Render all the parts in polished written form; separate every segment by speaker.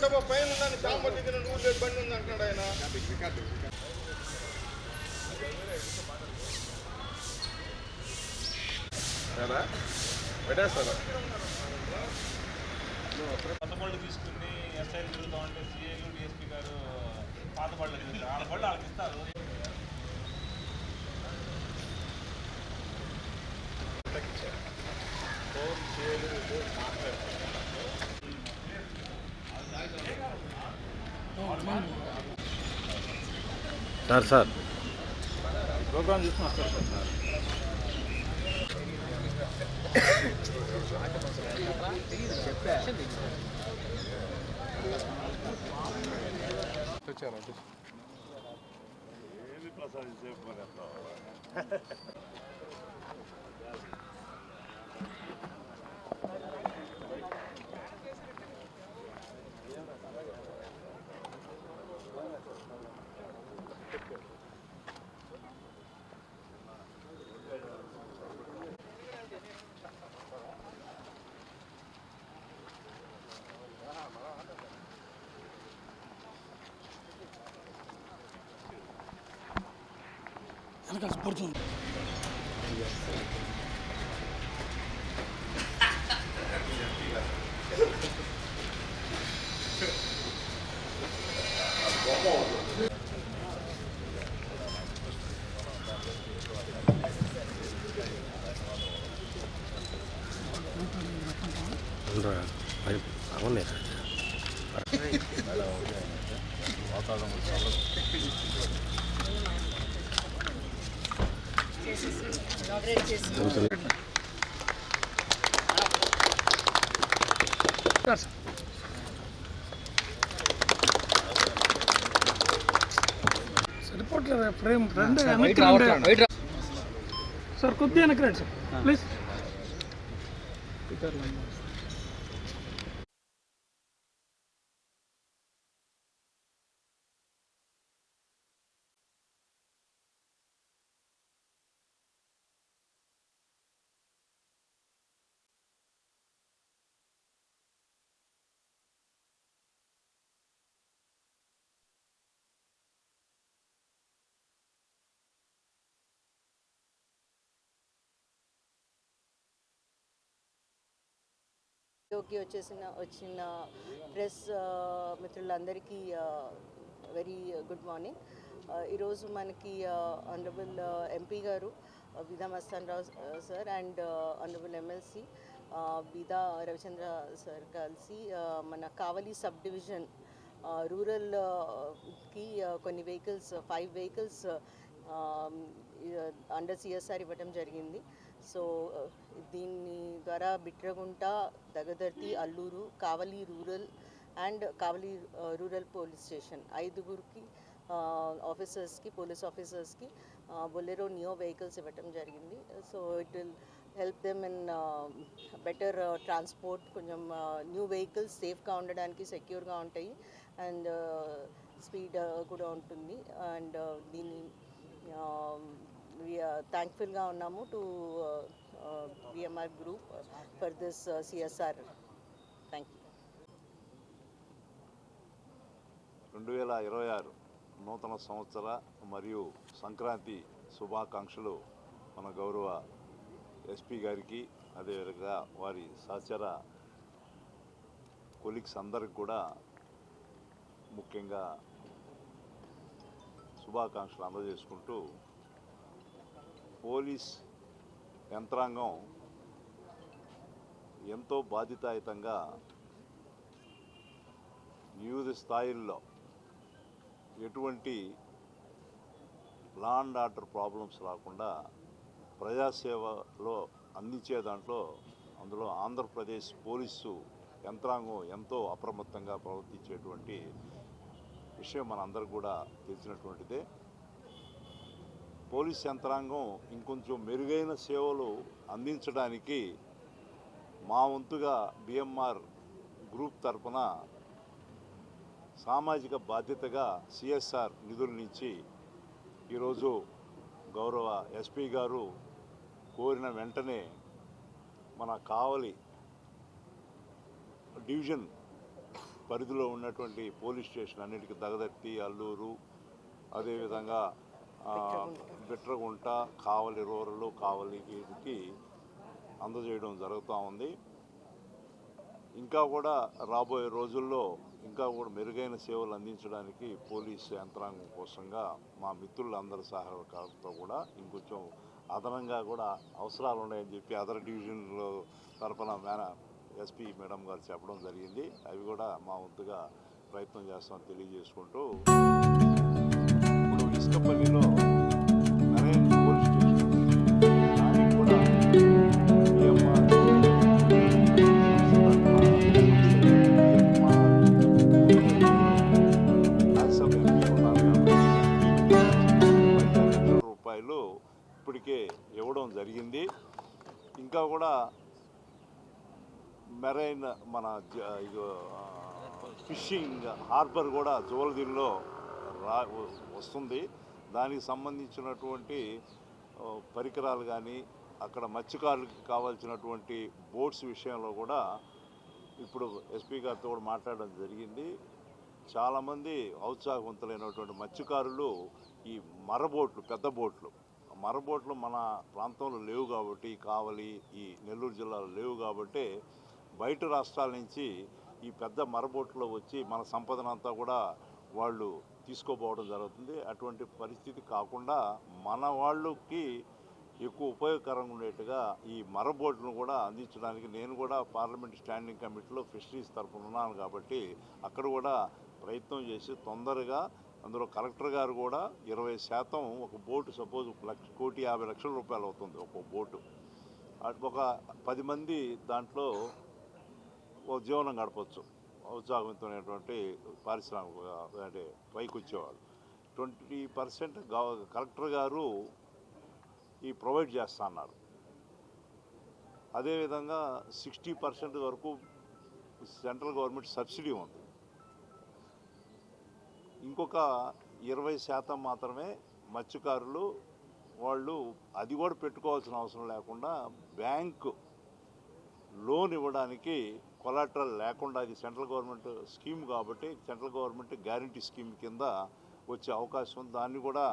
Speaker 1: డబ్బా పైన ఉందని సాంబార్ దిగిన నువ్వు లేదు బండి ఉంది అంటున్నాడు ఆయన. పెట్టేస్తారా
Speaker 2: కొత్త బళ్ళు తీసుకుని ఎస్ఐలు తిరుగుతూ ఉంటే సిఐలు డిఎస్పీ గారు పాత బళ్ళు తిరుగుతారు. వాళ్ళ బళ్ళు వాళ్ళకి ఇస్తారు.
Speaker 3: సార్
Speaker 2: ప్రోగ్రామ్ చూసుకుని వస్తారు సార్.
Speaker 4: ఏది ప్రసాద్ సేపు
Speaker 5: పడుతుంది.
Speaker 3: అవునే
Speaker 5: సరిపోట్లేదు ఫ్రేమ్ రెండు సార్ కొద్దిగా వెనక్కి రండి సార్ ప్లీజ్.
Speaker 6: కి వచ్చిన ప్రెస్ మిత్రులందరికీ వెరీ గుడ్ మార్నింగ్. ఈరోజు మనకి ఆనరబుల్ ఎంపీ గారు Beeda Mastan Rao sir and honourable MLC Beeda Ravichandra sir కలిసి మన కావలి సబ్ డివిజన్ రూరల్కి కొన్ని వెహికల్స్ 5 వెహికల్స్ అండర్ సిఎస్ఆర్ ఇవ్వడం జరిగింది. సో దీని ద్వారా Bitragunta, Dagadarthi, Alluru, Kavali rural and Kavali rural police station 5గురికి ఆఫీసర్స్కి, పోలీస్ ఆఫీసర్స్కి బొలెరో నియో వెహికల్స్ ఇవ్వడం జరిగింది. So it will help them in better transport. కొంచెం న్యూ వెహికల్స్ సేఫ్గా ఉండడానికి, సెక్యూర్గా ఉంటాయి అండ్ స్పీడ్ కూడా ఉంటుంది. అండ్ దీన్ని థ్యాంక్ఫుల్గా ఉన్నాము to BMR group for this CSR. Thank you.
Speaker 4: 2026 నూతన సంవత్సర మరియు సంక్రాంతి శుభాకాంక్షలు మన గౌరవ ఎస్పీ గారికి, అదేవిధంగా వారి సహచర కొలీగ్స్ అందరికి కూడా ముఖ్యంగా శుభాకాంక్షలు అందజేసుకుంటూ, పోలీస్ యంత్రాంగం ఎంతో బాధ్యతాయుతంగా వివిధ స్థాయిల్లో ఎటువంటి లా అండ్ ఆర్డర్ ప్రాబ్లమ్స్ రాకుండా ప్రజాసేవలో అందించే అందులో ఆంధ్రప్రదేశ్ పోలీసు యంత్రాంగం ఎంతో అప్రమత్తంగా ప్రవర్తించేటువంటి విషయం మనందరికీ కూడా తెలిసినటువంటిదే. పోలీస్ యంత్రాంగం ఇంకొంచెం మెరుగైన సేవలు అందించడానికి మా వంతుగా BMR గ్రూప్ తరపున సామాజిక బాధ్యతగా CSR నిధుల నుంచి ఈరోజు గౌరవ ఎస్పీ గారు కోరిన వెంటనే మన కావలి డివిజన్ పరిధిలో ఉన్నటువంటి పోలీస్ స్టేషన్ అన్నిటికీ దగదర్తి, అల్లూరు, అదేవిధంగా బిట్రగుంట, కావలి రూరల్, కావలికి అందజేయడం జరుగుతూ ఉంది. ఇంకా కూడా రాబోయే రోజుల్లో ఇంకా కూడా మెరుగైన సేవలు అందించడానికి పోలీసు యంత్రాంగం కోసంగా మా మిత్రులందరి సహకారంతో కూడా ఇంకొంచెం అదనంగా కూడా అవసరాలు ఉన్నాయని చెప్పి అదర్ డివిజన్లో తరఫున ఎస్పీ మేడం గారు చెప్పడం జరిగింది. అవి కూడా మా వంతుగా ప్రయత్నం చేస్తామని తెలియజేసుకుంటూ, ఇప్పుడు ఇసుకపల్లిలో నరేన్ పోలీస్ స్టేషన్ దానికి కూడా రూపాయలు ఇప్పటికే ఇవ్వడం జరిగింది. ఇంకా కూడా మెరైన్ మన ఫిషింగ్ హార్బర్ కూడా జోలదిలో వస్తుంది. దానికి సంబంధించినటువంటి పరికరాలు కానీ అక్కడ మత్స్యకారులకు కావాల్సినటువంటి బోట్స్ విషయంలో కూడా ఇప్పుడు ఎస్పీ గారితో కూడా మాట్లాడడం జరిగింది. చాలామంది ఔత్సాహవంతులైనటువంటి మత్స్యకారులు ఈ మరబోట్లు, పెద్ద బోట్లు, మరబోట్లు మన ప్రాంతంలో లేవు కాబట్టి, కావలి ఈ నెల్లూరు జిల్లాలో లేవు కాబట్టి బయట రాష్ట్రాల నుంచి ఈ పెద్ద మరబోట్లో వచ్చి మన సంపదనంతా కూడా వాళ్ళు తీసుకోపోవడం జరుగుతుంది. అటువంటి పరిస్థితి కాకుండా మన వాళ్ళకి ఎక్కువ ఉపయోగకరంగా ఉండేట్టుగా ఈ మరబోట్లను కూడా అందించడానికి నేను కూడా పార్లమెంట్ స్టాండింగ్ కమిటీలో ఫిషరీస్ తరఫున ఉన్నాను కాబట్టి అక్కడ కూడా ప్రయత్నం చేసి తొందరగా అందులో కలెక్టర్ గారు కూడా 20% ఒక బోటు సపోజ్ 1,50,00,000 రూపాయలు అవుతుంది ఒక బోటు. ఒక 10 మంది దాంట్లో ఓ జీవనం గడపచ్చు, ఉత్సాహవంతమైనటువంటి పారిశ్రామిక అంటే పైకి వచ్చేవాళ్ళు. 20% కలెక్టర్ గారు ఈ ప్రొవైడ్ చేస్తా అన్నారు. అదేవిధంగా 60% వరకు సెంట్రల్ గవర్నమెంట్ సబ్సిడీ ఉంది. ఇంకొక 20% మాత్రమే మత్స్యకారులు వాళ్ళు అది కూడా పెట్టుకోవాల్సిన అవసరం లేకుండా బ్యాంకు లోన్ ఇవ్వడానికి కొలాటరల్ లేకుండా, అది సెంట్రల్ గవర్నమెంట్ స్కీమ్ కాబట్టి సెంట్రల్ గవర్నమెంట్ గ్యారంటీ స్కీమ్ కింద వచ్చే అవకాశం ఉంది. దాన్ని కూడా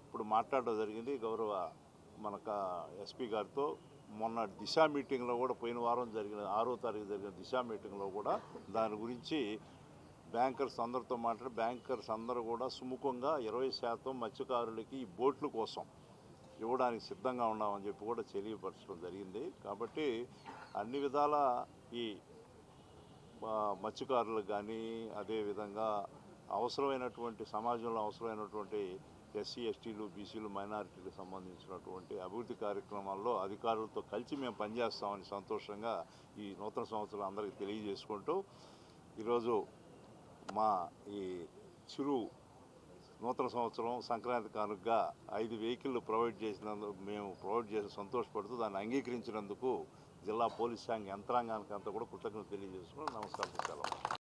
Speaker 4: ఇప్పుడు మాట్లాడడం జరిగింది గౌరవ మనకు ఎస్పీ గారితో. మొన్న దిశా మీటింగ్లో కూడా పోయిన వారం జరిగిన 6వ తారీఖు జరిగిన దిశా మీటింగ్లో కూడా దాని గురించి బ్యాంకర్స్ అందరితో మాట్లాడి బ్యాంకర్స్ అందరూ కూడా సుముఖంగా 20% మత్స్యకారులకి ఈ బోట్ల కోసం ఇవ్వడానికి సిద్ధంగా ఉన్నామని చెప్పి కూడా తెలియపరచడం జరిగింది. కాబట్టి అన్ని విధాల ఈ మత్స్యకారులకు కానీ అదేవిధంగా అవసరమైనటువంటి సమాజంలో అవసరమైనటువంటి ఎస్సీ, ఎస్టీలు, బీసీలు, మైనారిటీలకు సంబంధించినటువంటి అభివృద్ధి కార్యక్రమాల్లో అధికారులతో కలిసి మేము పనిచేస్తామని సంతోషంగా ఈ నూతన సంవత్సరం అందరికీ తెలియజేసుకుంటూ, ఈరోజు మా ఈ చిరు నూతన సంవత్సరం సంక్రాంతి కానుకగా 5 వెహికల్ ప్రొవైడ్ చేసినందుకు మేము ప్రొవైడ్ చేసి సంతోషపడుతూ దాన్ని అంగీకరించినందుకు జిల్లా పోలీస్ శాఖ యంత్రాంగానికి అంతా కూడా కృతజ్ఞతలు తెలియజేసుకుని నమస్కారం.